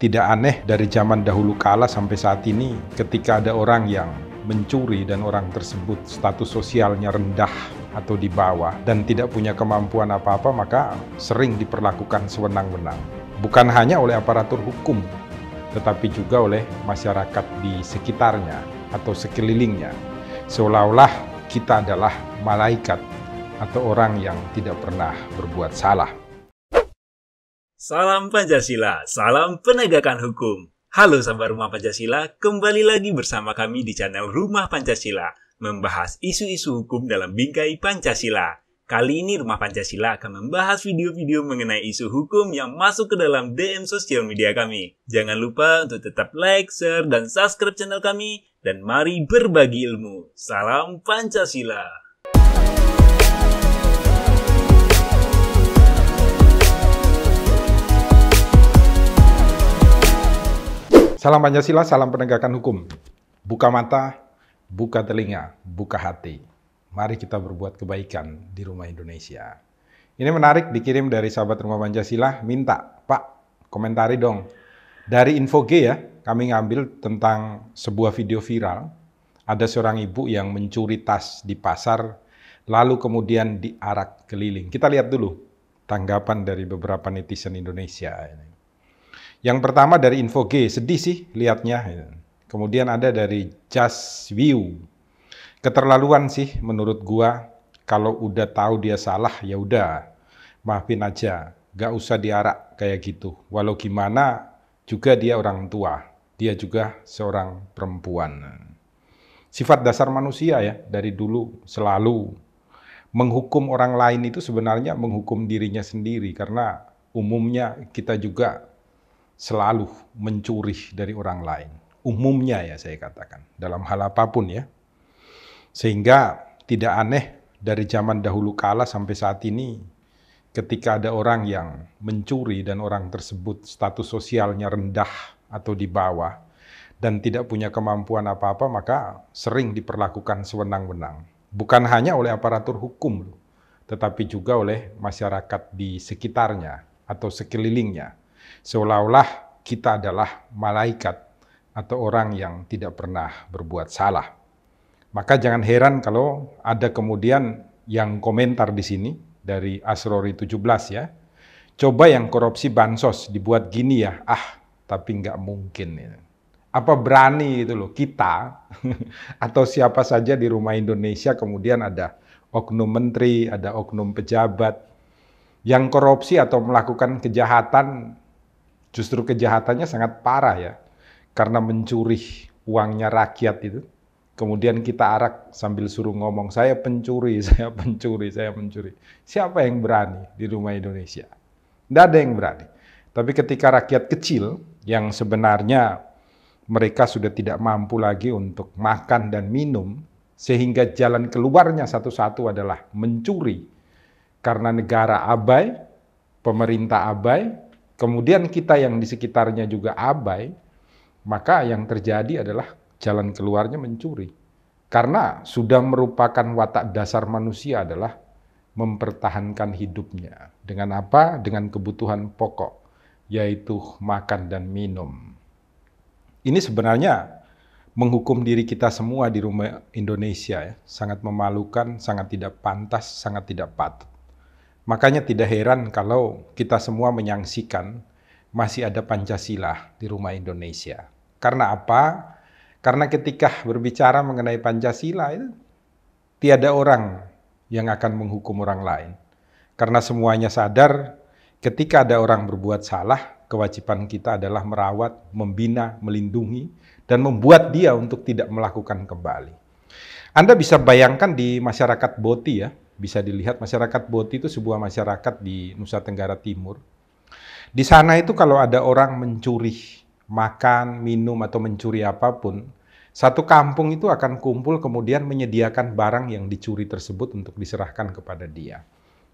Tidak aneh dari zaman dahulu kala sampai saat ini ketika ada orang yang mencuri dan orang tersebut status sosialnya rendah atau di bawah dan tidak punya kemampuan apa-apa, maka sering diperlakukan sewenang-wenang. Bukan hanya oleh aparatur hukum, tetapi juga oleh masyarakat di sekitarnya atau sekelilingnya. Seolah-olah kita adalah malaikat atau orang yang tidak pernah berbuat salah. Salam Pancasila, salam penegakan hukum. Halo sahabat Rumah Pancasila, kembali lagi bersama kami di channel Rumah Pancasila, membahas isu-isu hukum dalam bingkai Pancasila. Kali ini Rumah Pancasila akan membahas video-video mengenai isu hukum yang masuk ke dalam DM sosial media kami. Jangan lupa untuk tetap like, share, dan subscribe channel kami, dan mari berbagi ilmu. Salam Pancasila. Salam Pancasila, salam penegakan hukum. Buka mata, buka telinga, buka hati. Mari kita berbuat kebaikan di Rumah Indonesia. Ini menarik, dikirim dari sahabat Rumah Pancasila, minta, Pak, komentari dong. Dari Info G ya, kami ngambil tentang sebuah video viral. Ada seorang ibu yang mencuri tas di pasar, lalu kemudian diarak keliling. Kita lihat dulu tanggapan dari beberapa netizen Indonesia. Yang pertama dari Info G, sedih sih lihatnya. Kemudian ada dari Just View. Keterlaluan sih menurut gua, kalau udah tahu dia salah ya udah maafin aja, gak usah diarak kayak gitu. Walau gimana juga dia orang tua, dia juga seorang perempuan. Sifat dasar manusia ya, dari dulu selalu menghukum orang lain itu sebenarnya menghukum dirinya sendiri, karena umumnya kita juga selalu mencuri dari orang lain. Umumnya ya saya katakan, dalam hal apapun ya. Sehingga tidak aneh dari zaman dahulu kala sampai saat ini ketika ada orang yang mencuri dan orang tersebut status sosialnya rendah atau di bawah dan tidak punya kemampuan apa-apa, maka sering diperlakukan sewenang-wenang. Bukan hanya oleh aparatur hukum, tetapi juga oleh masyarakat di sekitarnya atau sekelilingnya. Seolah-olah kita adalah malaikat atau orang yang tidak pernah berbuat salah. Maka jangan heran kalau ada kemudian yang komentar di sini dari Asrori 17 ya. Coba yang korupsi bansos dibuat gini ya, tapi nggak mungkin. Ya. Apa berani itu loh kita atau siapa saja di Rumah Indonesia kemudian ada oknum menteri, ada oknum pejabat yang korupsi atau melakukan kejahatan. Justru kejahatannya sangat parah ya, karena mencuri uangnya rakyat itu. Kemudian kita arak sambil suruh ngomong, saya pencuri, saya pencuri, saya pencuri. Siapa yang berani di Rumah Indonesia? Tidak ada yang berani. Tapi ketika rakyat kecil yang sebenarnya mereka sudah tidak mampu lagi untuk makan dan minum, sehingga jalan keluarnya satu-satu adalah mencuri. Karena negara abai, pemerintah abai, kemudian kita yang di sekitarnya juga abai, maka yang terjadi adalah jalan keluarnya mencuri. Karena sudah merupakan watak dasar manusia adalah mempertahankan hidupnya. Dengan apa? Dengan kebutuhan pokok, yaitu makan dan minum. Ini sebenarnya menghukum diri kita semua di Rumah Indonesia ya, sangat memalukan, sangat tidak pantas, sangat tidak patut. Makanya tidak heran kalau kita semua menyaksikan masih ada Pancasila di Rumah Indonesia. Karena apa? Karena ketika berbicara mengenai Pancasila itu tiada orang yang akan menghukum orang lain. Karena semuanya sadar ketika ada orang berbuat salah, kewajiban kita adalah merawat, membina, melindungi, dan membuat dia untuk tidak melakukan kembali. Anda bisa bayangkan di masyarakat Boti ya, bisa dilihat masyarakat Boti itu sebuah masyarakat di Nusa Tenggara Timur. Di sana itu kalau ada orang mencuri makan, minum, atau mencuri apapun, satu kampung itu akan kumpul kemudian menyediakan barang yang dicuri tersebut untuk diserahkan kepada dia.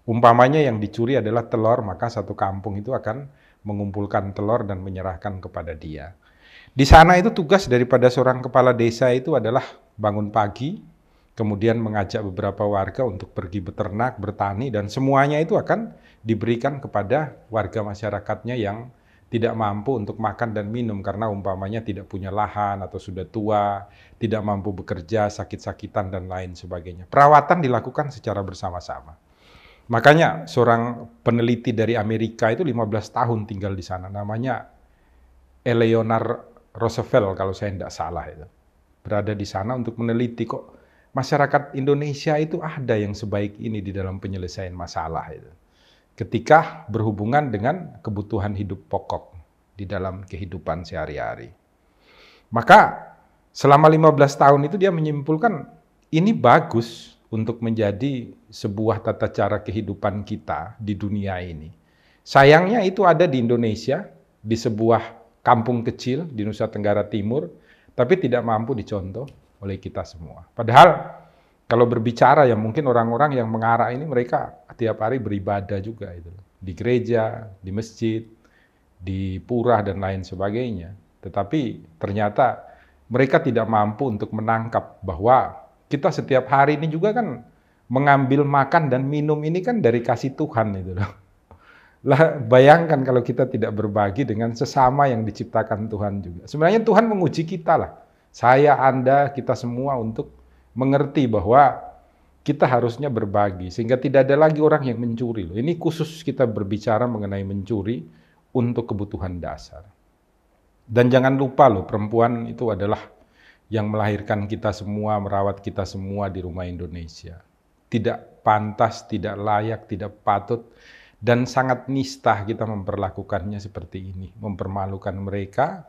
Umpamanya yang dicuri adalah telur, maka satu kampung itu akan mengumpulkan telur dan menyerahkan kepada dia. Di sana itu tugas daripada seorang kepala desa itu adalah bangun pagi, kemudian mengajak beberapa warga untuk pergi beternak, bertani, dan semuanya itu akan diberikan kepada warga masyarakatnya yang tidak mampu untuk makan dan minum karena umpamanya tidak punya lahan atau sudah tua, tidak mampu bekerja, sakit-sakitan dan lain sebagainya. Perawatan dilakukan secara bersama-sama. Makanya seorang peneliti dari Amerika itu 15 tahun tinggal di sana, namanya Eleanor Roosevelt kalau saya tidak salah itu. Berada di sana untuk meneliti kok masyarakat Indonesia itu ada yang sebaik ini di dalam penyelesaian masalah itu. Ketika berhubungan dengan kebutuhan hidup pokok di dalam kehidupan sehari-hari. Maka selama 15 tahun itu dia menyimpulkan ini bagus untuk menjadi sebuah tata cara kehidupan kita di dunia ini. Sayangnya itu ada di Indonesia, di sebuah kampung kecil di Nusa Tenggara Timur, tapi tidak mampu dicontoh oleh kita semua. Padahal kalau berbicara ya mungkin orang-orang yang mengarah ini mereka tiap hari beribadah juga itu di gereja, di masjid, di pura dan lain sebagainya. Tetapi ternyata mereka tidak mampu untuk menangkap bahwa kita setiap hari ini juga kan mengambil makan dan minum ini kan dari kasih Tuhan itu loh. Lah bayangkan kalau kita tidak berbagi dengan sesama yang diciptakan Tuhan juga. Sebenarnya Tuhan menguji kita lah. Saya, Anda, kita semua untuk mengerti bahwa kita harusnya berbagi sehingga tidak ada lagi orang yang mencuri. Ini khusus kita berbicara mengenai mencuri untuk kebutuhan dasar. Dan jangan lupa loh, perempuan itu adalah yang melahirkan kita semua, merawat kita semua di rumah Indonesia. Tidak pantas, tidak layak, tidak patut, dan sangat nistah kita memperlakukannya seperti ini, mempermalukan mereka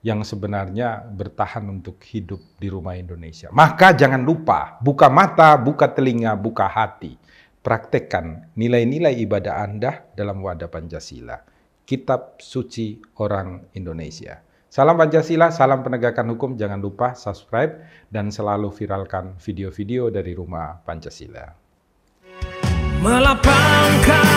yang sebenarnya bertahan untuk hidup di rumah Indonesia. Maka jangan lupa, buka mata, buka telinga, buka hati. Praktekkan nilai-nilai ibadah Anda dalam wadah Pancasila. Kitab suci orang Indonesia. Salam Pancasila, salam penegakan hukum. Jangan lupa subscribe dan selalu viralkan video-video dari Rumah Pancasila. Melapangkan